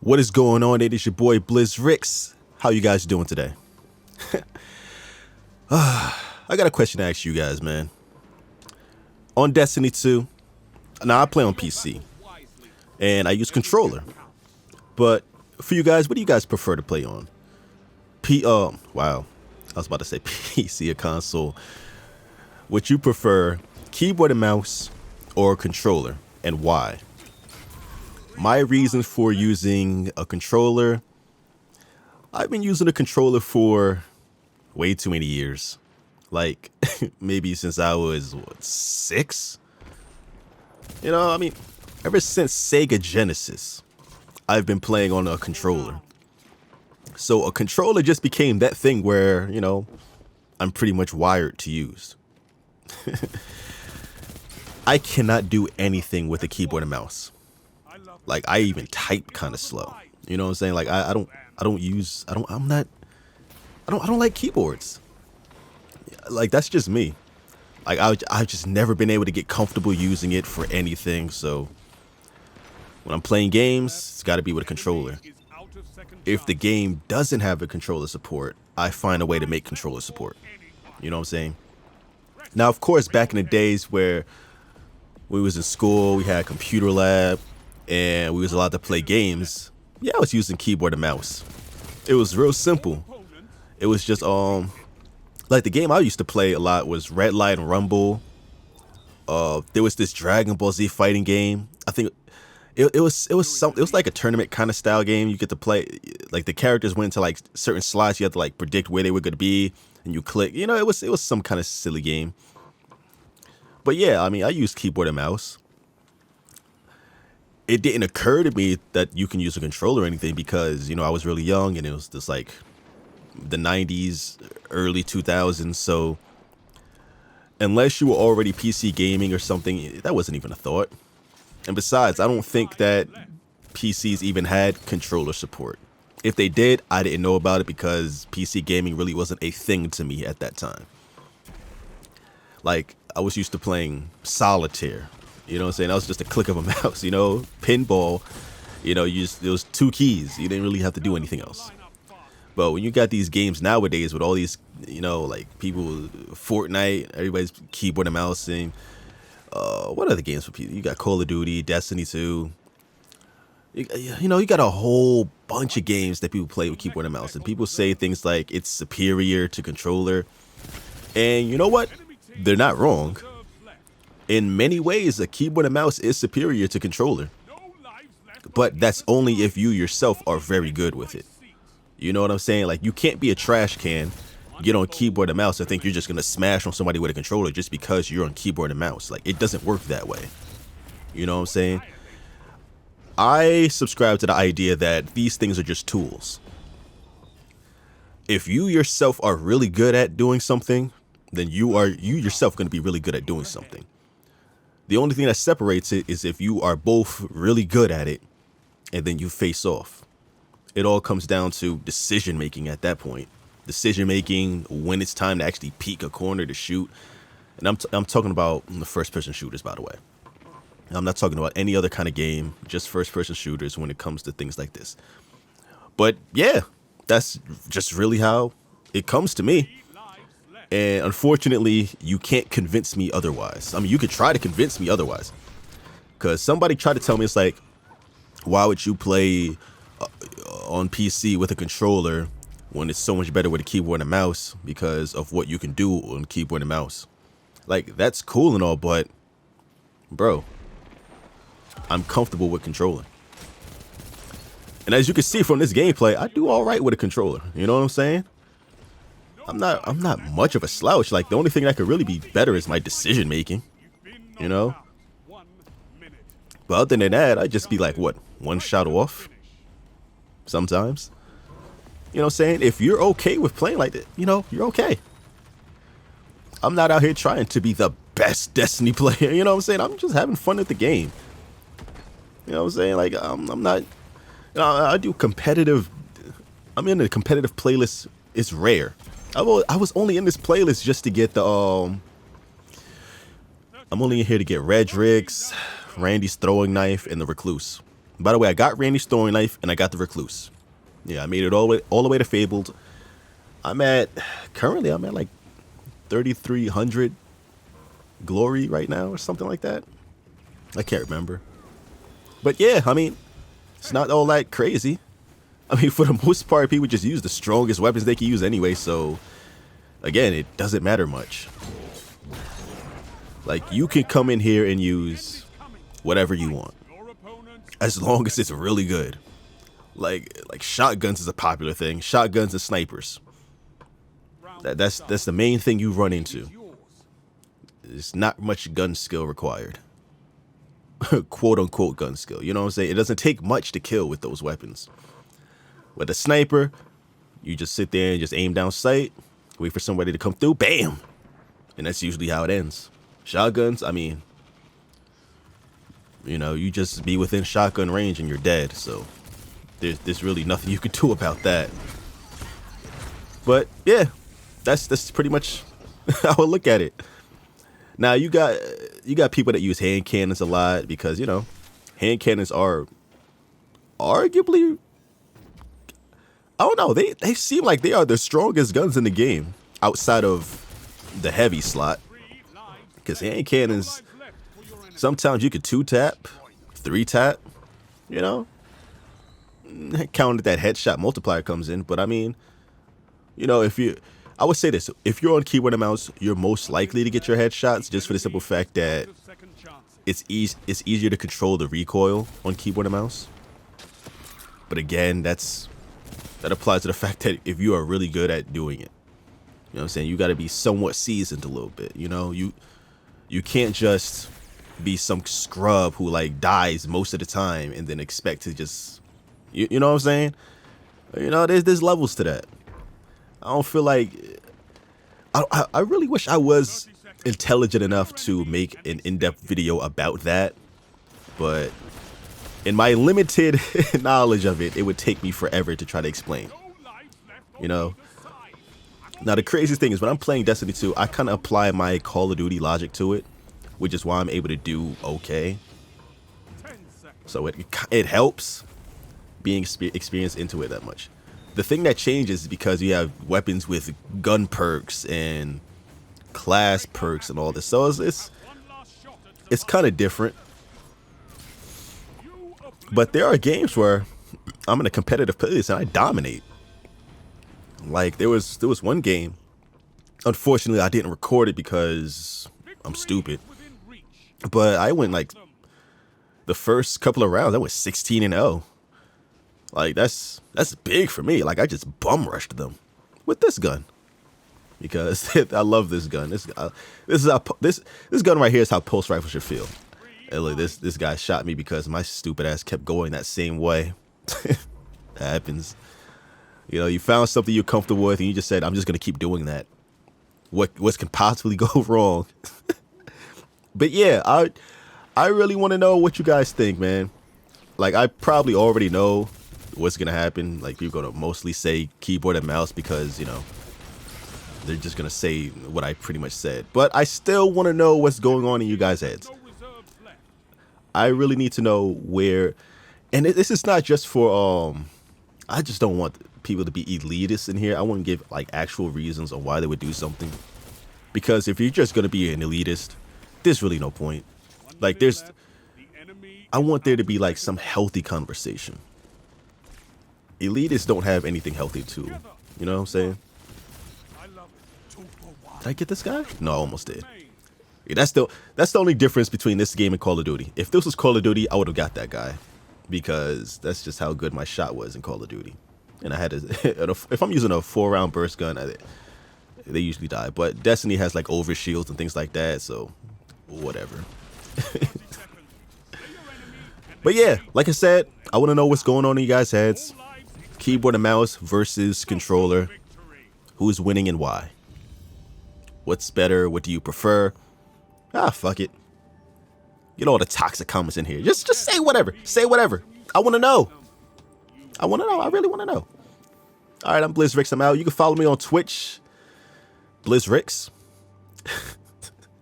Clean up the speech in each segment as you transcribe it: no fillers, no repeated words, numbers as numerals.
What is going on? It is your boy Blizz Ricks. How you guys doing today? I got a question to ask you guys, man. On Destiny 2, now I play on PC, and I use controller. But for you guys, what do you guys prefer to play on? Wow, I was about to say PC or console. Would you prefer keyboard and mouse or controller, and why? My reasons for using a controller, I've been using a controller for way too many years. Like, maybe since I was, what, 6? You know, I mean, ever since Sega Genesis, I've been playing on a controller. So a controller just became that thing where, you know, I'm pretty much wired to use. I cannot do anything with a keyboard and mouse. Like, I even type kind of slow. You know what I'm saying? Like, I don't like keyboards. Like, that's just me. Like, I've just never been able to get comfortable using it for anything. So when I'm playing games, it's got to be with a controller. If the game doesn't have a controller support, I find a way to make controller support. You know what I'm saying? Now, of course, back in the days where we was in school, we had computer lab, and we was allowed to play games, yeah, I was using keyboard and mouse. It was real simple. It was just like the game I used to play a lot was Red Light and Rumble. There was this Dragon Ball Z fighting game. I think it was like a tournament kind of style game. You get to play, like, the characters went into like certain slots. You had to like predict where they were going to be, and you click. You know, it was some kind of silly game. But yeah, I mean, I used keyboard and mouse. It didn't occur to me that you can use a controller or anything because, you know, I was really young and it was just like the 90s, early 2000s. So unless you were already PC gaming or something, that wasn't even a thought. And besides, I don't think that PCs even had controller support. If they did, I didn't know about it because PC gaming really wasn't a thing to me at that time. Like, I was used to playing solitaire. You know what I'm saying? That was just a click of a mouse, you know, pinball, you know, there was 2 keys. You didn't really have to do anything else. But when you got these games nowadays with all these, you know, like people, Fortnite, everybody's keyboard and mouse, and what other games for people? You got Call of Duty, Destiny 2. You know, you got a whole bunch of games that people play with keyboard and mouse, and people say things like it's superior to controller. And you know what? They're not wrong. In many ways, a keyboard and mouse is superior to controller. But that's only if you yourself are very good with it. You know what I'm saying? Like, you can't be a trash can, get on keyboard and mouse, and think you're just going to smash on somebody with a controller just because you're on keyboard and mouse. Like, it doesn't work that way. You know what I'm saying? I subscribe to the idea that these things are just tools. If you yourself are really good at doing something, then you yourself going to be really good at doing something. The only thing that separates it is if you are both really good at it and then you face off. It all comes down to decision making at that point. Decision making when it's time to actually peek a corner to shoot. And I'm talking about the first person shooters, by the way. I'm not talking about any other kind of game, just first person shooters when it comes to things like this. But yeah, that's just really how it comes to me. And unfortunately, you can't convince me otherwise. I mean, you could try to convince me otherwise. Because somebody tried to tell me, it's like, why would you play on PC with a controller when it's so much better with a keyboard and mouse because of what you can do on keyboard and mouse? Like, that's cool and all, but, bro, I'm comfortable with controller. And as you can see from this gameplay, I do all right with a controller. You know what I'm saying? I'm not much of a slouch. Like, the only thing that could really be better is my decision making, you know? But other than that, I'd just be like, what, one shot off? Sometimes. You know what I'm saying? If you're okay with playing like that, you know, you're okay. I'm not out here trying to be the best Destiny player, you know what I'm saying? I'm just having fun at the game. You know what I'm saying? Like, I'm not, you know, I do competitive, I'm in a competitive playlist. It's rare. I was only in this playlist just to get the, I'm only in here to get Redrix, Randy's throwing knife, and the Recluse. By the way, I got Randy's throwing knife and I got the Recluse. Yeah, I made it all the way to Fabled. Currently I'm at like 3,300 glory right now or something like that. I can't remember. But yeah, I mean, it's not all that crazy. I mean, for the most part, people just use the strongest weapons they can use anyway, so again, it doesn't matter much. Like, you can come in here and use whatever you want, as long as it's really good. Like shotguns is a popular thing. Shotguns and snipers. That's the main thing you run into. There's not much gun skill required. Quote unquote gun skill. You know what I'm saying? It doesn't take much to kill with those weapons. With a sniper, you just sit there and just aim down sight, wait for somebody to come through, bam! And that's usually how it ends. Shotguns, I mean, you know, you just be within shotgun range and you're dead, so there's really nothing you can do about that. But yeah, that's pretty much how I look at it. Now you got people that use hand cannons a lot because, you know, hand cannons are arguably, I don't know, they seem like they are the strongest guns in the game outside of the heavy slot. Because hand cannons, sometimes you could 2-tap, 3-tap, you know. Counted that headshot multiplier comes in, but I mean, you know, I would say this, if you're on keyboard and mouse, you're most likely to get your headshots just for the simple fact that it's easier to control the recoil on keyboard and mouse. But again, that applies to the fact that if you are really good at doing it, you know what I'm saying, you got to be somewhat seasoned a little bit, you know, you can't just be some scrub who like dies most of the time and then expect to just, you know what I'm saying? You know, there's levels to that. I don't feel like, I really wish I was intelligent enough to make an in-depth video about that, but in my limited knowledge of it, it would take me forever to try to explain, you know? Now, the craziest thing is when I'm playing Destiny 2, I kind of apply my Call of Duty logic to it, which is why I'm able to do okay. So it helps being experienced into it that much. The thing that changes is because you have weapons with gun perks and class perks and all this. So it's kind of different. But there are games where I'm in a competitive place and I dominate. Like there was one game. Unfortunately, I didn't record it because I'm stupid. But I went like the first couple of rounds, I went 16-0. Like that's big for me. Like I just bum rushed them with this gun because I love this gun. This gun right here is how pulse rifle should feel. And look, this guy shot me because my stupid ass kept going that same way. That happens. You know, you found something you're comfortable with and you just said, I'm just gonna keep doing that. What can possibly go wrong? But yeah, I really want to know what you guys think, man. Like I probably already know what's gonna happen. Like people gonna mostly say keyboard and mouse because, you know, they're just gonna say what I pretty much said. But I still want to know what's going on in you guys' heads. I really need to know where, and this is not just for I just don't want people to be elitist in here. I want to give like actual reasons on why they would do something. Because if you're just gonna be an elitist, there's really no point. Like I want there to be like some healthy conversation. Elitists don't have anything healthy to, you know what I'm saying? Did I get this guy? No, I almost did. Yeah, that's the only difference between this game and Call of Duty. If this was Call of Duty, I would have got that guy because that's just how good my shot was in Call of Duty. And I had to, if I'm using a 4-round burst gun, they usually die. But Destiny has like over shields and things like that, so whatever. But yeah, like I said, I want to know what's going on in you guys' heads. Keyboard and mouse versus controller. Who's winning and why? What's better? What do you prefer? Ah, fuck it. Get all the toxic comments in here. Just say whatever. Say whatever. I want to know. I want to know. I really want to know. All right, I'm BlizzRix. I'm out. You can follow me on Twitch. BlizzRix.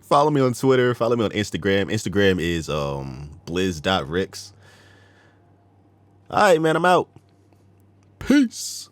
Follow me on Twitter. Follow me on Instagram. Instagram is blizz.rix. All right, man, I'm out. Peace.